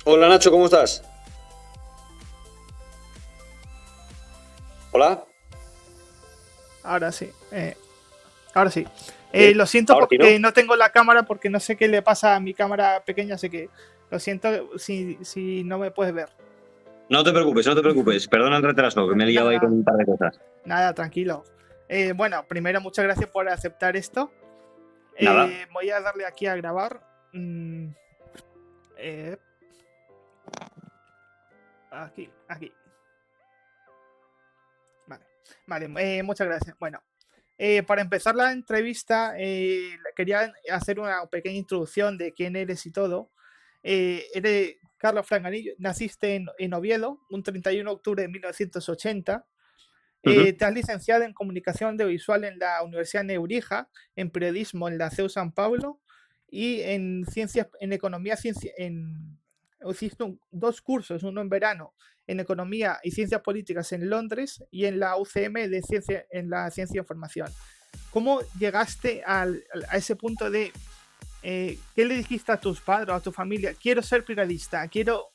Hola Nacho, ¿cómo estás? Hola. Ahora sí. Ahora sí. Sí, Lo siento ahora sí, ¿no? porque no tengo la cámara, porque no sé qué le pasa a mi cámara pequeña, así que lo siento si no me puedes ver. No te preocupes, no te preocupes. Perdona el retraso, que me he liado ahí con Nada, un par de cosas. nada, tranquilo. Bueno, primero, muchas gracias por aceptar esto. Nada. Voy a darle aquí a grabar. Mm, eh, aquí. Vale, vale, muchas gracias. Bueno, para empezar la entrevista, quería hacer una pequeña introducción de quién eres y todo. Eres Carlos Franganillo, naciste en Oviedo un 31 de octubre de 1980. Ujú. Te has licenciado en Comunicación Audiovisual en la Universidad Nebrija, en Periodismo en la CEU San Pablo y en Ciencias, en Economía, hiciste dos cursos, uno en verano en Economía y Ciencias Políticas en Londres y en la UCM de Ciencia, en la Ciencia de Información. ¿Cómo llegaste a ese punto de qué le dijiste a tus padres o a tu familia? Quiero ser periodista, quiero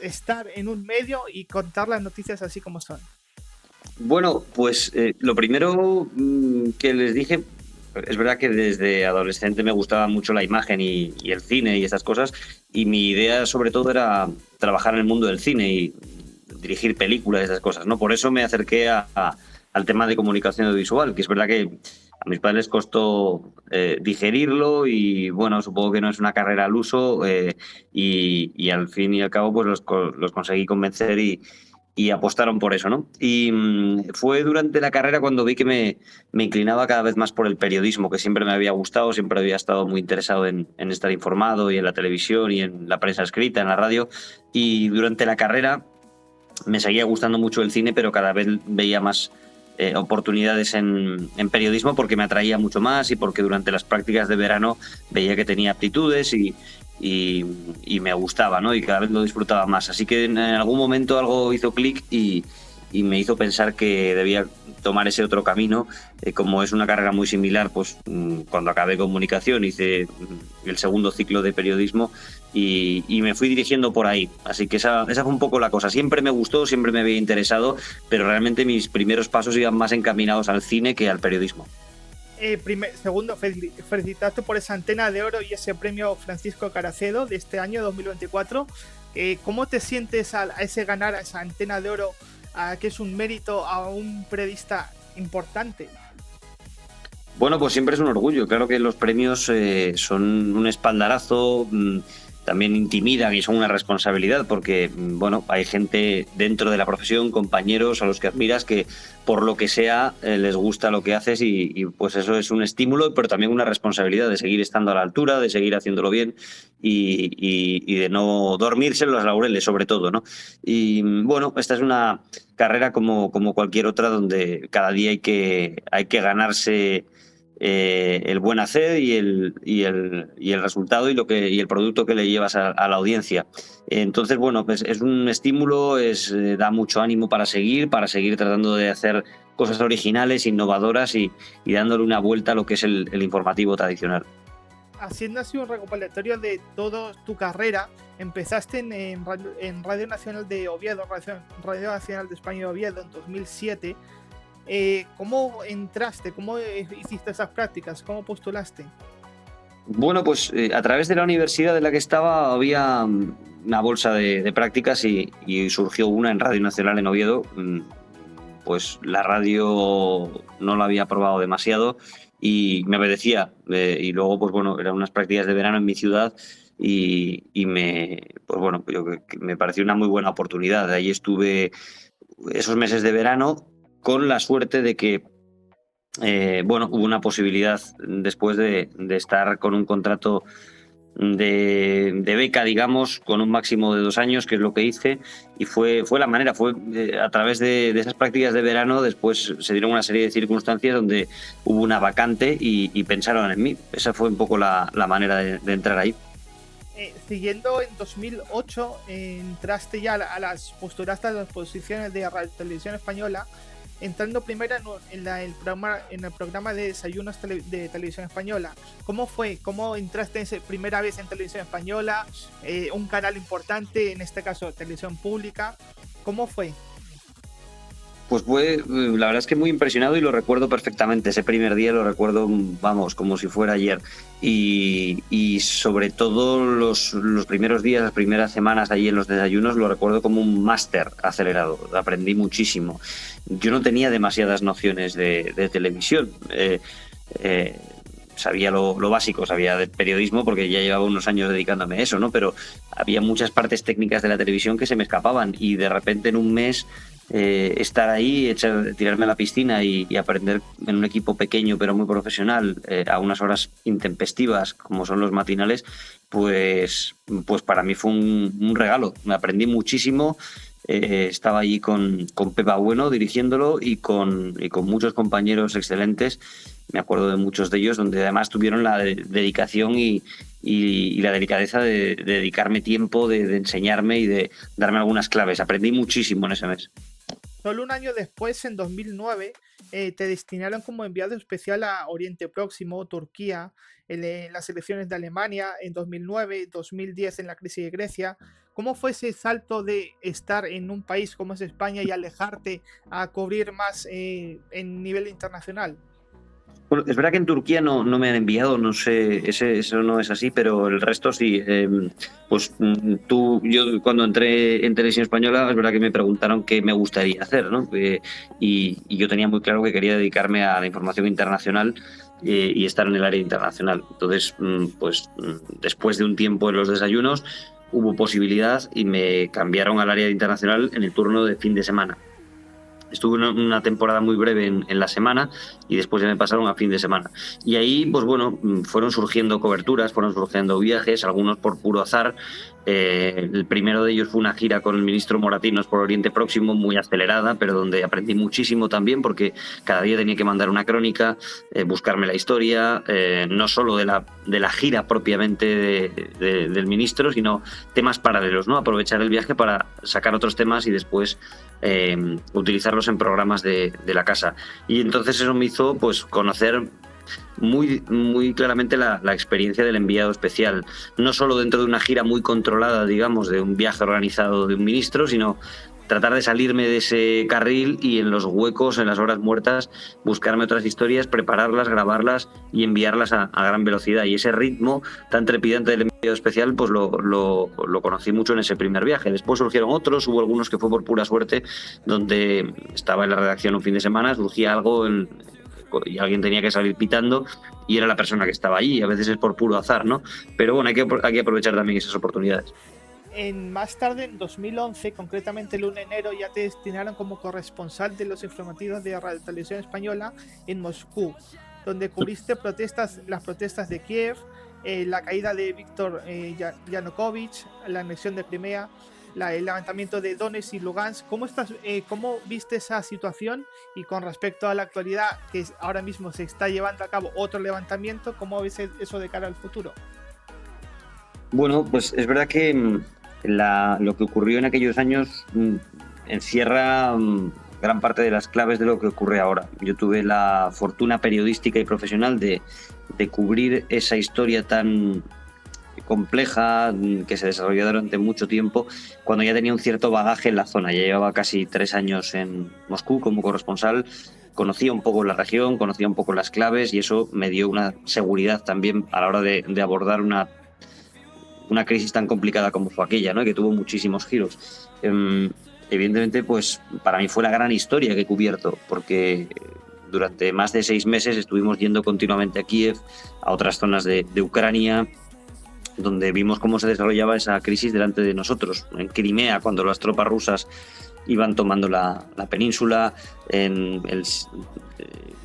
estar en un medio y contar las noticias así como son. Bueno, pues lo primero que les dije, es verdad que desde adolescente me gustaba mucho la imagen y el cine y esas cosas, y mi idea sobre todo era trabajar en el mundo del cine y dirigir películas y esas cosas, ¿no? Por eso me acerqué al tema de comunicación audiovisual, que es verdad que a mis padres les costó digerirlo y bueno, supongo que no es una carrera al uso y al fin y al cabo pues los conseguí convencer y apostaron por eso, ¿no? Y fue durante la carrera cuando vi que me inclinaba cada vez más por el periodismo, que siempre me había gustado, siempre había estado muy interesado en estar informado y en la televisión y en la prensa escrita, en la radio. Y durante la carrera me seguía gustando mucho el cine, pero cada vez veía más oportunidades en periodismo porque me atraía mucho más y porque durante las prácticas de verano veía que tenía aptitudes y me gustaba, ¿no? Y cada vez lo disfrutaba más. Así que en algún momento algo hizo clic y me hizo pensar que debía tomar ese otro camino. Como es una carrera muy similar, pues cuando acabé comunicación hice el segundo ciclo de periodismo y me fui dirigiendo por ahí. Así que esa fue un poco la cosa. Siempre me gustó, siempre me había interesado, pero realmente mis primeros pasos iban más encaminados al cine que al periodismo. Segundo, felicitarte por esa antena de oro y ese premio Francisco Caracedo de este año 2024. ¿Cómo te sientes a ese ganar a esa antena de oro, que es un mérito a un periodista importante? Bueno, pues siempre es un orgullo. Claro que los premios son un espaldarazo, también intimidan y son una responsabilidad porque, bueno, hay gente dentro de la profesión, compañeros a los que admiras que por lo que sea les gusta lo que haces pues eso es un estímulo, pero también una responsabilidad de seguir estando a la altura, de seguir haciéndolo bien y de no dormirse en los laureles, sobre todo, ¿no? Y bueno, esta es una carrera como cualquier otra donde cada día hay que ganarse el buen hacer y el resultado y el producto que le llevas a la audiencia. Entonces, bueno, pues es un estímulo, da mucho ánimo para seguir tratando de hacer cosas originales, innovadoras y dándole una vuelta a lo que es el informativo tradicional. Haciendo así un recopilatorio de toda tu carrera, empezaste en Radio Nacional de Oviedo, Radio Nacional de España de Oviedo en 2007. ¿Cómo entraste? ¿Cómo hiciste esas prácticas? ¿Cómo postulaste? Bueno, pues a través de la universidad en la que estaba había una bolsa de prácticas y surgió una en Radio Nacional en Oviedo. Pues la radio no la había probado demasiado y me apetecía. Y luego, pues bueno, eran unas prácticas de verano en mi ciudad pues bueno, que me pareció una muy buena oportunidad. Ahí estuve esos meses de verano con la suerte de que bueno, hubo una posibilidad después de estar con un contrato de beca, digamos, con un máximo de 2 años, que es lo que hice, y fue la manera, fue a través de esas prácticas de verano, después se dieron una serie de circunstancias donde hubo una vacante y pensaron en mí. Esa fue un poco la manera de entrar ahí. siguiendo en 2008, entraste ya postulaste a las posiciones de Radio Televisión Española, entrando primero en el programa de desayunos de Televisión Española. ¿Cómo fue? ¿Cómo entraste primera vez en Televisión Española? Un canal importante, en este caso Televisión Pública. ¿Cómo fue? Pues fue, la verdad es que muy impresionado y lo recuerdo perfectamente. Ese primer día lo recuerdo, vamos, como si fuera ayer. Y sobre todo los primeros días, las primeras semanas allí en los desayunos, lo recuerdo como un máster acelerado. Aprendí muchísimo. Yo no tenía demasiadas nociones de televisión. Sabía lo básico, sabía de periodismo porque ya llevaba unos años dedicándome a eso, ¿no? Pero había muchas partes técnicas de la televisión que se me escapaban y de repente en un mes estar ahí, tirarme a la piscina y aprender en un equipo pequeño pero muy profesional a unas horas intempestivas como son los matinales, pues para mí fue un regalo. Me aprendí muchísimo. Estaba allí con Pepa Bueno dirigiéndolo y con muchos compañeros excelentes. Me acuerdo de muchos de ellos, donde además tuvieron la dedicación y la delicadeza de dedicarme tiempo, de enseñarme y de darme algunas claves. Aprendí muchísimo en ese mes. Solo un año después, en 2009, te destinaron como enviado especial a Oriente Próximo, Turquía, en las elecciones de Alemania en 2009, 2010 en la crisis de Grecia. ¿Cómo fue ese salto de estar en un país como es España y alejarte a cubrir más en nivel internacional? Bueno, es verdad que en Turquía no me han enviado, no sé, eso no es así, pero el resto sí. Yo cuando entré en Televisión Española, es verdad que me preguntaron qué me gustaría hacer, ¿no? Y yo tenía muy claro que quería dedicarme a la información internacional y estar en el área internacional. Entonces, después de un tiempo en los desayunos, hubo posibilidad y me cambiaron al área internacional en el turno de fin de semana. Estuve una temporada muy breve en la semana y después ya me pasaron a fin de semana. Y ahí, pues bueno, fueron surgiendo coberturas, fueron surgiendo viajes, algunos por puro azar. El primero de ellos fue una gira con el ministro Moratinos por Oriente Próximo, muy acelerada, pero donde aprendí muchísimo también porque cada día tenía que mandar una crónica, buscarme la historia, no solo de la gira propiamente del ministro, sino temas paralelos, ¿no? Aprovechar el viaje para sacar otros temas y después utilizarlos en programas de la casa. Y entonces eso me hizo pues conocer muy, muy claramente la experiencia del enviado especial, no solo dentro de una gira muy controlada, digamos, de un viaje organizado de un ministro, sino tratar de salirme de ese carril y en los huecos, en las horas muertas, buscarme otras historias, prepararlas, grabarlas y enviarlas a gran velocidad. Y ese ritmo tan trepidante del enviado especial, pues lo conocí mucho en ese primer viaje. Después surgieron otros, hubo algunos que fue por pura suerte, donde estaba en la redacción un fin de semana, surgía algo y alguien tenía que salir pitando y era la persona que estaba allí. A veces es por puro azar, ¿no? Pero bueno, hay que aprovechar también esas oportunidades. Más tarde, en 2011, concretamente el 1 de enero, ya te destinaron como corresponsal de los informativos de Radio Televisión Española en Moscú, donde cubriste las protestas de Kiev, la caída de Víctor Yanukovych, la anexión de Crimea, el levantamiento de Donetsk y Lugansk. ¿Cómo viste esa situación? Y con respecto a la actualidad, que ahora mismo se está llevando a cabo otro levantamiento, ¿cómo ves eso de cara al futuro? Bueno, pues es verdad que lo que ocurrió en aquellos años encierra gran parte de las claves de lo que ocurre ahora. Yo tuve la fortuna periodística y profesional de cubrir esa historia tan compleja que se desarrolló durante mucho tiempo, cuando ya tenía un cierto bagaje en la zona. Ya llevaba casi 3 años en Moscú como corresponsal, conocía un poco la región, conocía un poco las claves y eso me dio una seguridad también a la hora de abordar una crisis tan complicada como fue aquella, ¿no? Que tuvo muchísimos giros. Evidentemente, pues para mí fue la gran historia que he cubierto, porque durante más de 6 meses estuvimos yendo continuamente a Kiev, a otras zonas de Ucrania, donde vimos cómo se desarrollaba esa crisis delante de nosotros. En Crimea, cuando las tropas rusas iban tomando la península, en el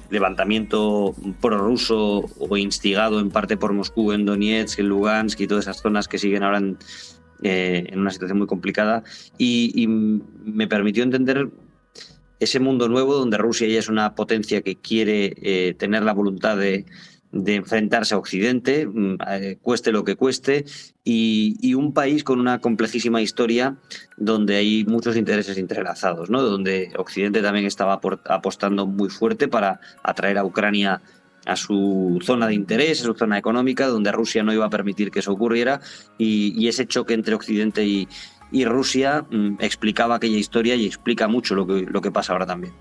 levantamiento prorruso o instigado en parte por Moscú en Donetsk, en Lugansk y todas esas zonas que siguen ahora en una situación muy complicada, y me permitió entender ese mundo nuevo donde Rusia ya es una potencia que quiere tener la voluntad de de enfrentarse a Occidente, cueste lo que cueste, y un país con una complejísima historia donde hay muchos intereses entrelazados, ¿no? Donde Occidente también estaba apostando muy fuerte para atraer a Ucrania a su zona de interés, a su zona económica, donde Rusia no iba a permitir que eso ocurriera, y ese choque entre Occidente y Rusia explicaba aquella historia y explica mucho lo que pasa ahora también.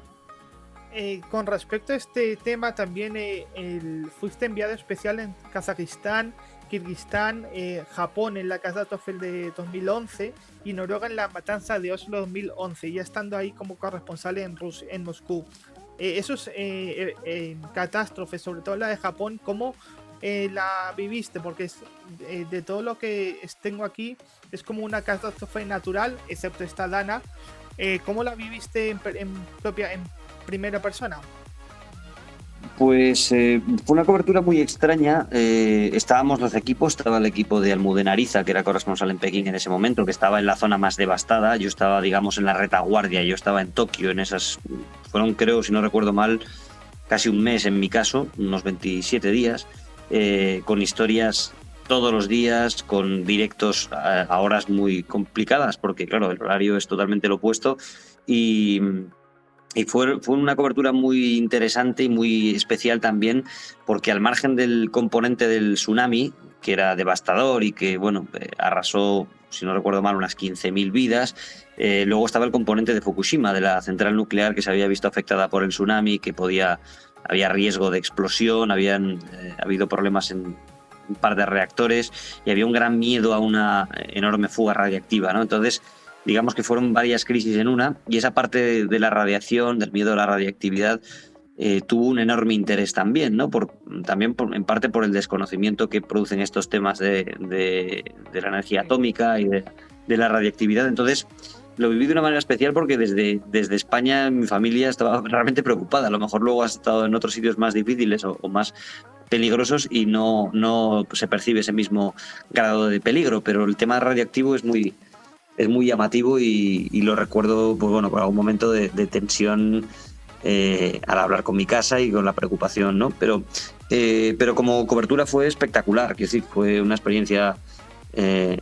Con respecto a este tema, también fuiste enviado especial en Kazajistán, Kirguistán, Japón en la catástrofe de 2011 y Noruega en la matanza de Oslo 2011, ya estando ahí como corresponsal en Moscú. Esos catástrofes, sobre todo la de Japón, ¿cómo la viviste? Porque de todo lo que tengo aquí, es como una catástrofe natural, excepto esta Dana. ¿Cómo la viviste en primera persona? Pues fue una cobertura muy extraña. Estábamos los equipos, estaba el equipo de Almudena Ariza, que era corresponsal en Pekín en ese momento, que estaba en la zona más devastada. Yo estaba, digamos, en la retaguardia, yo estaba en Tokio, en esas, fueron, creo, si no recuerdo mal, casi un mes en mi caso, unos 27 días, con historias todos los días, con directos a horas muy complicadas, porque claro, el horario es totalmente lo opuesto. Y fue una cobertura muy interesante y muy especial también, porque al margen del componente del tsunami, que era devastador y que, bueno, arrasó, si no recuerdo mal, unas 15.000 vidas, luego estaba el componente de Fukushima, de la central nuclear que se había visto afectada por el tsunami, que había riesgo de explosión, habían habido problemas en un par de reactores y había un gran miedo a una enorme fuga radiactiva, ¿no? Entonces, digamos que fueron varias crisis en una, y esa parte de la radiación, del miedo a la radiactividad, tuvo un enorme interés también, ¿no? En parte por el desconocimiento que producen estos temas de la energía atómica y de la radiactividad. Entonces, lo viví de una manera especial porque desde España mi familia estaba realmente preocupada. A lo mejor luego has estado en otros sitios más difíciles o más peligrosos y no se percibe ese mismo grado de peligro, pero el tema radioactivo es muy llamativo y lo recuerdo, pues bueno, con algún momento de tensión al hablar con mi casa y con la preocupación, ¿no? Pero como cobertura fue espectacular, quiero decir, fue una experiencia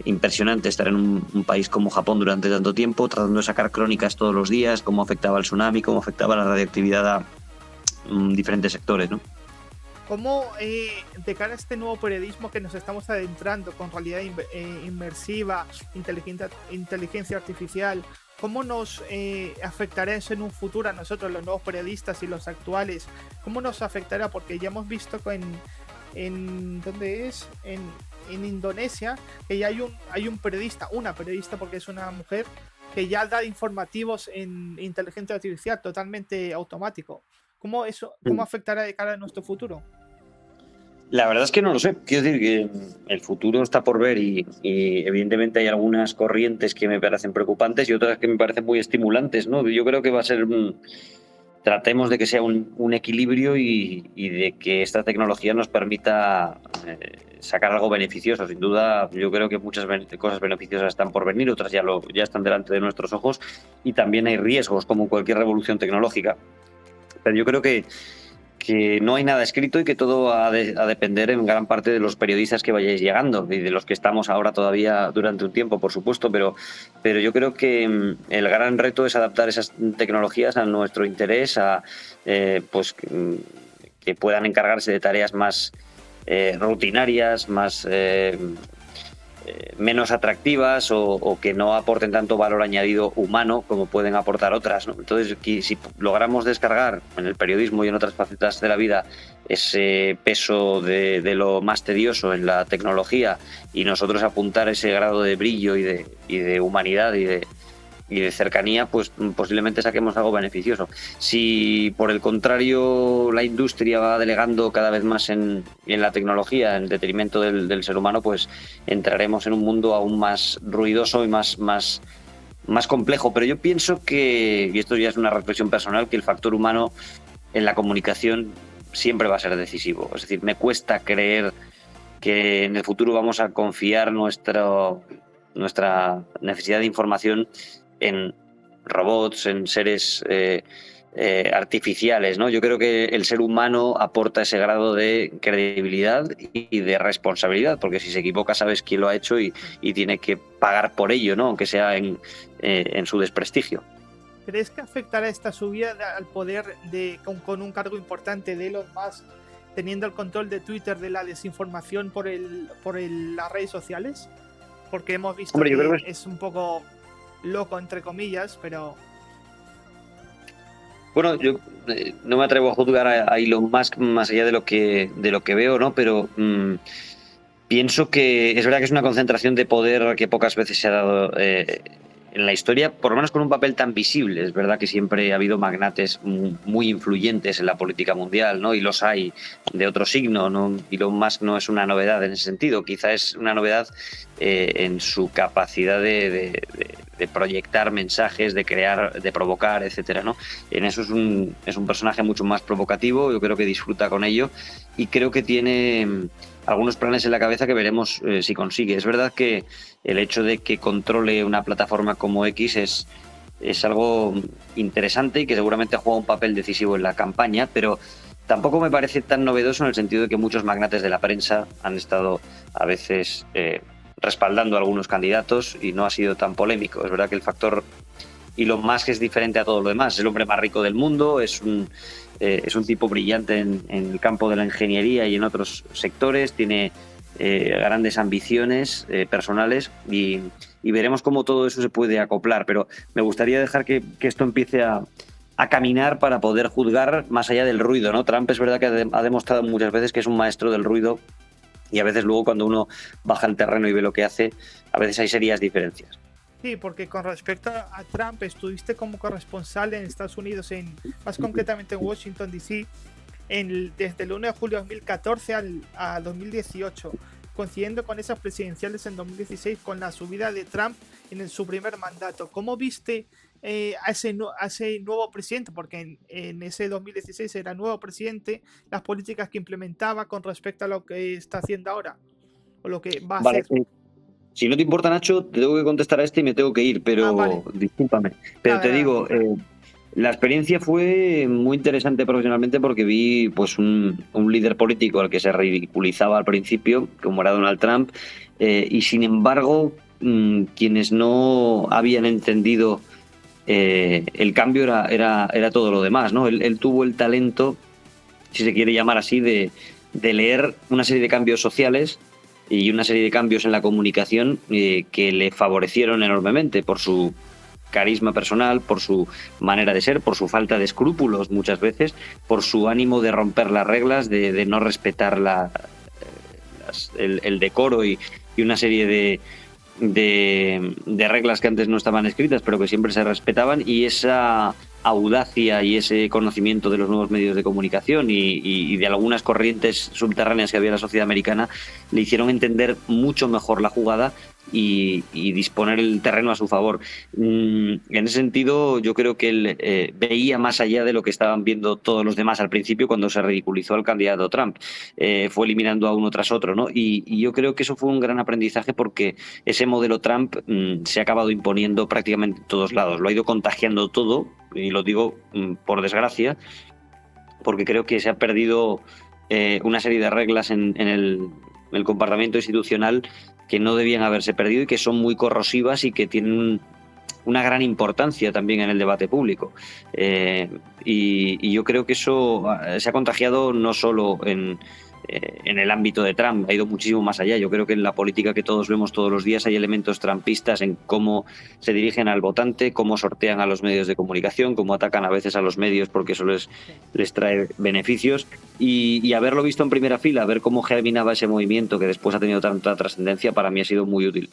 impresionante estar en un país como Japón durante tanto tiempo, tratando de sacar crónicas todos los días, cómo afectaba el tsunami, cómo afectaba la radioactividad a diferentes sectores, ¿no? ¿Cómo, de cara a este nuevo periodismo que nos estamos adentrando con realidad inmersiva, inteligencia artificial, cómo nos afectará eso en un futuro a nosotros, los nuevos periodistas y los actuales? ¿Cómo nos afectará? Porque ya hemos visto que ¿dónde es? En Indonesia, que ya hay un periodista, una periodista porque es una mujer, que ya da informativos en inteligencia artificial totalmente automático. ¿Cómo afectará de cara a nuestro futuro? La verdad es que no lo sé. Quiero decir que el futuro está por ver y evidentemente hay algunas corrientes que me parecen preocupantes y otras que me parecen muy estimulantes, ¿no? Yo creo que va a ser tratemos de que sea un equilibrio y de que esta tecnología nos permita sacar algo beneficioso. Sin duda, yo creo que muchas cosas beneficiosas están por venir, otras ya están delante de nuestros ojos, y también hay riesgos, como cualquier revolución tecnológica. Pero yo creo que no hay nada escrito y que todo ha de depender en gran parte de los periodistas que vayáis llegando y de los que estamos ahora todavía durante un tiempo, por supuesto, pero yo creo que el gran reto es adaptar esas tecnologías a nuestro interés, pues que puedan encargarse de tareas más rutinarias, más menos atractivas o que no aporten tanto valor añadido humano como pueden aportar otras, ¿no? Entonces, si logramos descargar en el periodismo y en otras facetas de la vida ese peso de lo más tedioso en la tecnología y nosotros apuntar ese grado de brillo y de humanidad y de cercanía, pues posiblemente saquemos algo beneficioso. Si por el contrario la industria va delegando cada vez más en la tecnología en detrimento del ser humano, pues entraremos en un mundo aún más ruidoso y más complejo. Pero yo pienso que, y esto ya es una reflexión personal, que el factor humano en la comunicación siempre va a ser decisivo. Es decir, me cuesta creer que en el futuro vamos a confiar nuestra necesidad de información en robots, en seres artificiales, ¿no? Yo creo que el ser humano aporta ese grado de credibilidad y de responsabilidad, porque si se equivoca sabes quién lo ha hecho y tiene que pagar por ello, ¿no? Aunque sea en su desprestigio. ¿Crees que afectará esta subida al poder con un cargo importante de Elon Musk, teniendo el control de Twitter de la desinformación las redes sociales? Porque hemos visto Hombre, yo creo que que es un poco loco, entre comillas, pero... bueno, yo no me atrevo a juzgar a Elon Musk más allá de lo que veo, ¿no? Pero pienso que es verdad que es una concentración de poder que pocas veces se ha dado en la historia, por lo menos con un papel tan visible. Es verdad que siempre ha habido magnates muy influyentes en la política mundial, ¿no? Y los hay de otro signo, ¿no? Elon Musk no es una novedad en ese sentido, quizá es una novedad en su capacidad de proyectar mensajes, de crear, de provocar, etcétera, ¿no? En eso es un personaje mucho más provocativo, yo creo que disfruta con ello y creo que tiene algunos planes en la cabeza que veremos si consigue. Es verdad que el hecho de que controle una plataforma como X es algo interesante y que seguramente juega un papel decisivo en la campaña, pero tampoco me parece tan novedoso en el sentido de que muchos magnates de la prensa han estado a veces respaldando a algunos candidatos y no ha sido tan polémico. Es verdad que el factor Elon Musk es diferente a todo lo demás. Es el hombre más rico del mundo, es un tipo brillante en el campo de la ingeniería y en otros sectores, tiene grandes ambiciones personales y veremos cómo todo eso se puede acoplar. Pero me gustaría dejar que esto empiece a caminar para poder juzgar más allá del ruido, ¿no? Trump es verdad que ha demostrado muchas veces que es un maestro del ruido y a veces luego cuando uno baja al terreno y ve lo que hace, a veces hay serias diferencias. Sí, porque con respecto a Trump, estuviste como corresponsal en Estados Unidos, más concretamente en Washington, D.C., desde el 1 de julio de 2014 a 2018, coincidiendo con esas presidenciales en 2016, con la subida de Trump su primer mandato. ¿Cómo viste a ese nuevo presidente? Porque en ese 2016 era nuevo presidente, las políticas que implementaba con respecto a lo que está haciendo ahora, o lo que va a Vale, hacer. si no te importa, Nacho, te tengo que contestar a este y me tengo que ir, Ah, pero vale. discúlpame. Pero Nada, te nada. digo, la experiencia fue muy interesante profesionalmente porque vi pues un líder político al que se ridiculizaba al principio, como era Donald Trump, y sin embargo, quienes no habían entendido el cambio era todo lo demás, ¿no? Él tuvo el talento, si se quiere llamar así, de leer una serie de cambios sociales y una serie de cambios en la comunicación que le favorecieron enormemente por su carisma personal, por su manera de ser, por su falta de escrúpulos muchas veces, por su ánimo de romper las reglas, de no respetar el decoro y una serie de reglas que antes no estaban escritas, pero que siempre se respetaban, y esa audacia y ese conocimiento de los nuevos medios de comunicación y de algunas corrientes subterráneas que había en la sociedad americana le hicieron entender mucho mejor la jugada y disponer el terreno a su favor. En ese sentido, yo creo que él veía más allá de lo que estaban viendo todos los demás al principio cuando se ridiculizó al candidato Trump. Fue eliminando a uno tras otro, ¿no? Y yo creo que eso fue un gran aprendizaje porque ese modelo Trump se ha acabado imponiendo prácticamente en todos lados. Lo ha ido contagiando todo, y lo digo por desgracia, porque creo que se ha perdido una serie de reglas en el comportamiento institucional que no debían haberse perdido y que son muy corrosivas y que tienen una gran importancia también en el debate público. Y yo creo que eso se ha contagiado no solo en el ámbito de Trump, ha ido muchísimo más allá. Yo creo que en la política que todos vemos todos los días hay elementos trumpistas en cómo se dirigen al votante, cómo sortean a los medios de comunicación, cómo atacan a veces a los medios porque eso les trae beneficios. Y haberlo visto en primera fila, ver cómo germinaba ese movimiento que después ha tenido tanta trascendencia, para mí ha sido muy útil.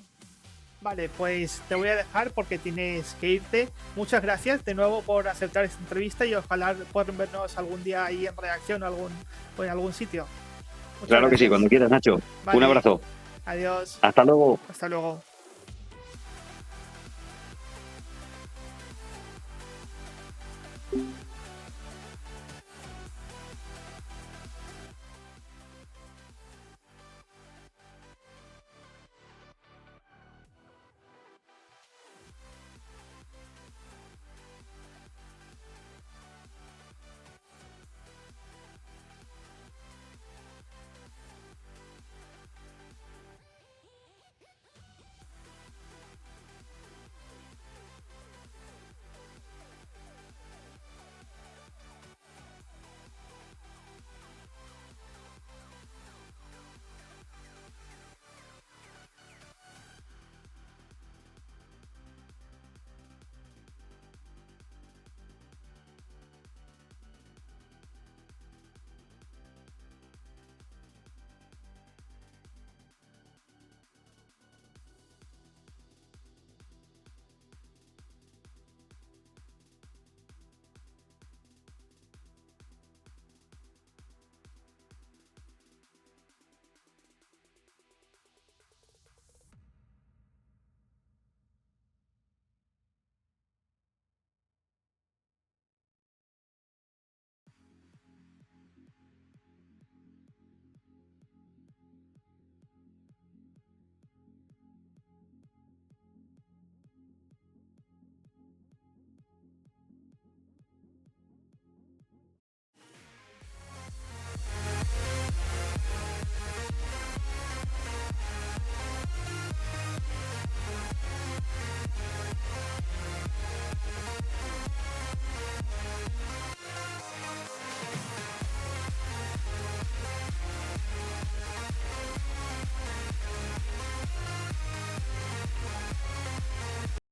Vale, pues te voy a dejar porque tienes que irte. Muchas gracias de nuevo por aceptar esta entrevista y ojalá puedan vernos algún día ahí en reacción o en algún sitio. Muchas Claro que sí, gracias. cuando quieras, Nacho. Vale, Un abrazo. adiós. Hasta luego. Hasta luego.